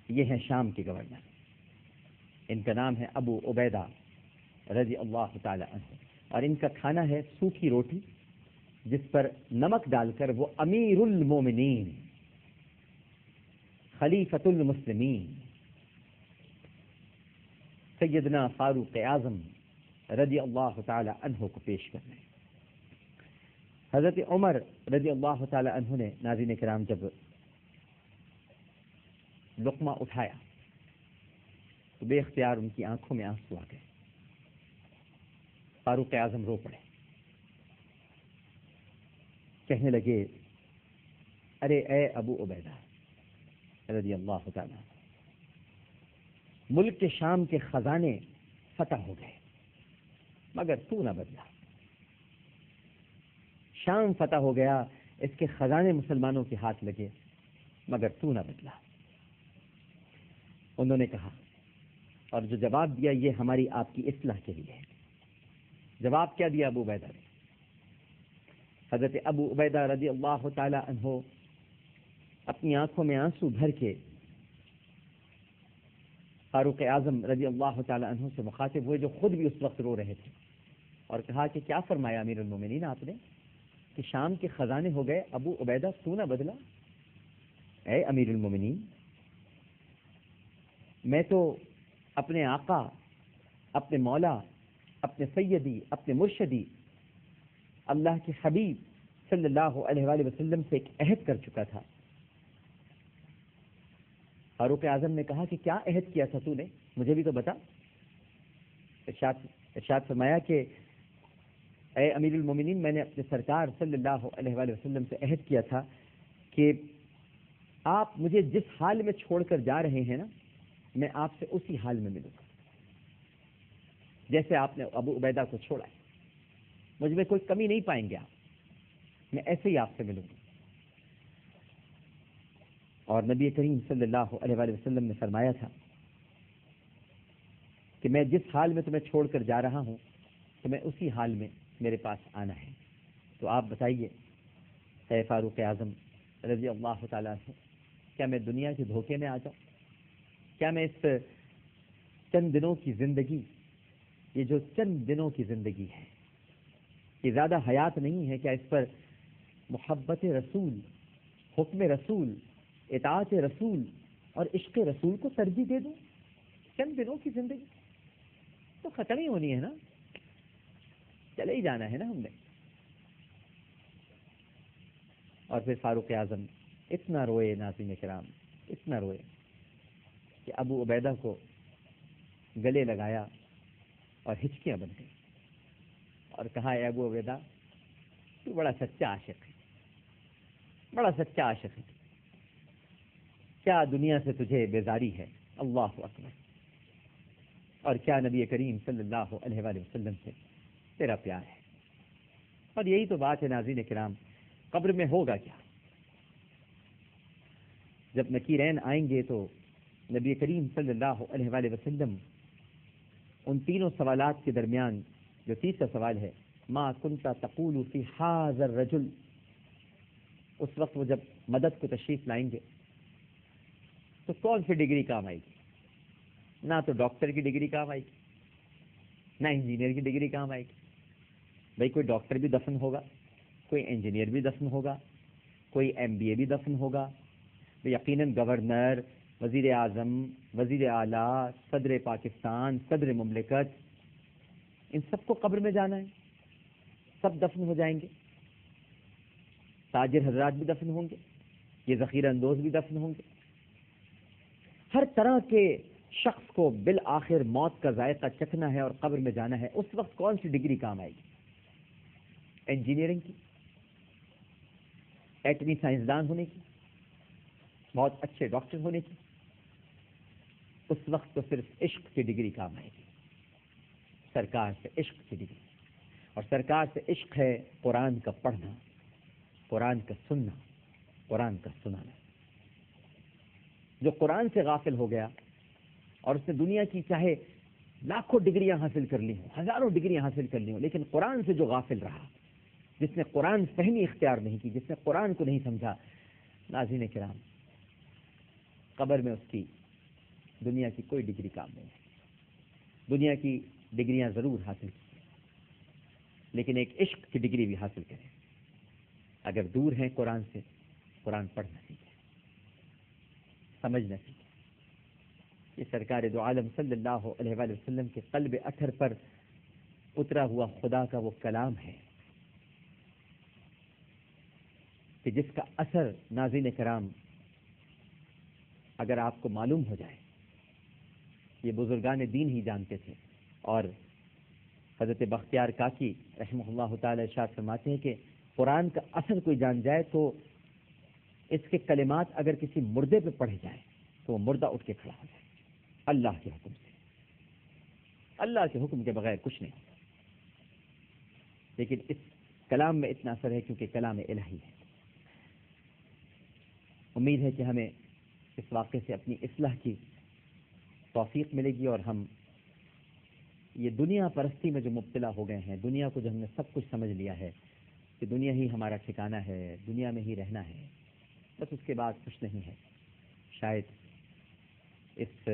یہ ہیں شام کے گورنر، ان کا نام ہے ابو عبیدہ رضی اللہ تعالی عنہ، اور ان کا کھانا ہے سوکھی روٹی جس پر نمک ڈال کر وہ امیر المومنین خلیفۃ المسلمین سیدنا فاروق اعظم رضی اللہ تعالی عنہ کو پیش کر رہے ہیں۔ حضرت عمر رضی اللہ تعالی عنہ نے ناظرین کرام جب لقمہ اٹھایا تو بے اختیار ان کی آنکھوں میں آنسو آ گئے، فاروق اعظم رو پڑے، کہنے لگے ارے اے ابو عبیدہ رضی اللہ تعالیٰ، ملک کے شام کے خزانے فتح ہو گئے مگر تو نہ بدلا، شام فتح ہو گیا، اس کے خزانے مسلمانوں کے ہاتھ لگے مگر تو نہ بدلا۔ انہوں نے کہا، اور جو جواب دیا یہ ہماری آپ کی اصلاح کے لیے ہے۔ جواب کیا دیا ابو عبیدہ نے؟ حضرت ابو عبیدہ رضی اللہ تعالی عنہ اپنی آنکھوں میں آنسو بھر کے فاروق اعظم رضی اللہ تعالی عنہ سے مخاطب ہوئے، جو خود بھی اس وقت رو رہے تھے، اور کہا کہ کیا فرمایا امیر المومنین آپ نے کہ شام کے خزانے ہو گئے، ابو عبیدہ تو نہ بدلا؟ اے امیر المومنین، میں تو اپنے آقا، اپنے مولا، اپنے سیدی، اپنے مرشدی اللہ کے حبیب صلی اللہ علیہ وآلہ وسلم سے ایک عہد کر چکا تھا۔ فاروق اعظم نے کہا کہ کیا عہد کیا تھا تو نے، مجھے بھی تو بتا۔ ارشاد فرمایا کہ اے امیر المومنین، میں نے اپنے سرکار صلی اللہ علیہ وآلہ وسلم سے عہد کیا تھا کہ آپ مجھے جس حال میں چھوڑ کر جا رہے ہیں نا، میں آپ سے اسی حال میں ملوں گا جیسے آپ نے ابو عبیدہ کو چھوڑا ہے، مجھ میں کوئی کمی نہیں پائیں گے آپ، میں ایسے ہی آپ سے ملوں گا۔ اور نبی کریم صلی اللہ علیہ وآلہ وسلم نے فرمایا تھا کہ میں جس حال میں تمہیں چھوڑ کر جا رہا ہوں تمہیں اسی حال میں میرے پاس آنا ہے۔ تو آپ بتائیے اے فاروق اعظم رضی اللہ تعالیٰ عنہ، کیا میں دنیا کے دھوکے میں آ جاؤں؟ کیا میں اس چند دنوں کی زندگی، یہ جو چند دنوں کی زندگی ہے، یہ زیادہ حیات نہیں ہے، کیا اس پر محبت رسول، حکم رسول، اطاعت رسول اور عشق رسول کو ترجیح دے دوں؟ چند دنوں کی زندگی تو ختم ہی ہونی ہے نا، چلے ہی جانا ہے نا ہم نے۔ اور پھر فاروق اعظم اتنا روئے ناظرین کرام، اتنا روئے کہ ابو عبیدہ کو گلے لگایا اور ہچکیاں بن گئی، اور کہا اے ابو عبیدہ، تو بڑا سچا عاشق ہے، بڑا سچا عاشق ہے، کیا دنیا سے تجھے بیزاری ہے؟ اللہ اکبر! اور کیا نبی کریم صلی اللہ علیہ وآلہ وسلم سے تیرا پیار ہے؟ اور یہی تو بات ہے ناظرین کرام، قبر میں ہوگا کیا؟ جب نکیرین آئیں گے تو نبی کریم صلی اللہ علیہ وآلہ وسلم ان تینوں سوالات کے درمیان جو تیسرا سوال ہے، ما کنت تقول فی ھذا الرجل، اس وقت وہ جب مدد کو تشریف لائیں گے تو کون سی ڈگری کام آئے گی؟ نہ تو ڈاکٹر کی ڈگری کام آئے گی، نہ انجینئر کی ڈگری کام آئے گی۔ بھائی کوئی ڈاکٹر بھی دفن ہوگا، کوئی انجینئر بھی دفن ہوگا، کوئی MBA بھی دفن ہوگا، یقیناً گورنر، وزیر اعظم، وزیر اعلیٰ، صدر پاکستان، صدر مملکت، ان سب کو قبر میں جانا ہے، سب دفن ہو جائیں گے۔ تاجر حضرات بھی دفن ہوں گے، یہ ذخیرہ اندوز بھی دفن ہوں گے۔ ہر طرح کے شخص کو بالآخر موت کا ذائقہ چکھنا ہے اور قبر میں جانا ہے۔ اس وقت کون سی ڈگری کام آئے گی؟ انجینئرنگ کی، ایٹمی سائنسدان ہونے کی، بہت اچھے ڈاکٹر ہونے کی؟ اس وقت تو صرف عشق کی ڈگری کام آئے گی، سرکار سے عشق کی ڈگری۔ اور سرکار سے عشق ہے قرآن کا پڑھنا، قرآن کا سننا، قرآن کا سنانا۔ جو قرآن سے غافل ہو گیا اور اس نے دنیا کی چاہے لاکھوں ڈگریاں حاصل کر لی ہوں، ہزاروں ڈگریاں حاصل کر لی ہوں، لیکن قرآن سے جو غافل رہا، جس نے قرآن فہمی اختیار نہیں کی، جس نے قرآن کو نہیں سمجھا، ناظرین کرام، قبر میں اس کی دنیا کی کوئی ڈگری کام نہیں ہے. دنیا کی ڈگریاں ضرور حاصل کی، لیکن ایک عشق کی ڈگری بھی حاصل کریں. اگر دور ہیں قرآن سے، قرآن پڑھنا سیکھیں، سمجھنا سیکھیں. یہ سرکار دو عالم صلی اللہ علیہ وآلہ وسلم کے قلب اطہر پر اترا ہوا خدا کا وہ کلام ہے کہ جس کا اثر ناظرین کرام اگر آپ کو معلوم ہو جائے. یہ بزرگان دین ہی جانتے تھے. اور حضرت بختیار کاکی رحمہ اللہ تعالی ارشاد فرماتے ہیں کہ قرآن کا اثر کوئی جان جائے تو اس کے کلمات اگر کسی مردے پہ پڑھے جائیں تو وہ مردہ اٹھ کے کھڑا ہو جائے، اللہ کے حکم سے. اللہ کے حکم کے بغیر کچھ نہیں ہوتا. لیکن اس کلام میں اتنا اثر ہے کیونکہ کلام الہی ہے. امید ہے کہ ہمیں اس واقعے سے اپنی اصلاح کی توفیق ملے گی، اور ہم یہ دنیا پرستی میں جو مبتلا ہو گئے ہیں، دنیا کو جو ہم نے سب کچھ سمجھ لیا ہے کہ دنیا ہی ہمارا ٹھکانہ ہے، دنیا میں ہی رہنا ہے، بس اس کے بعد کچھ نہیں ہے. شاید اس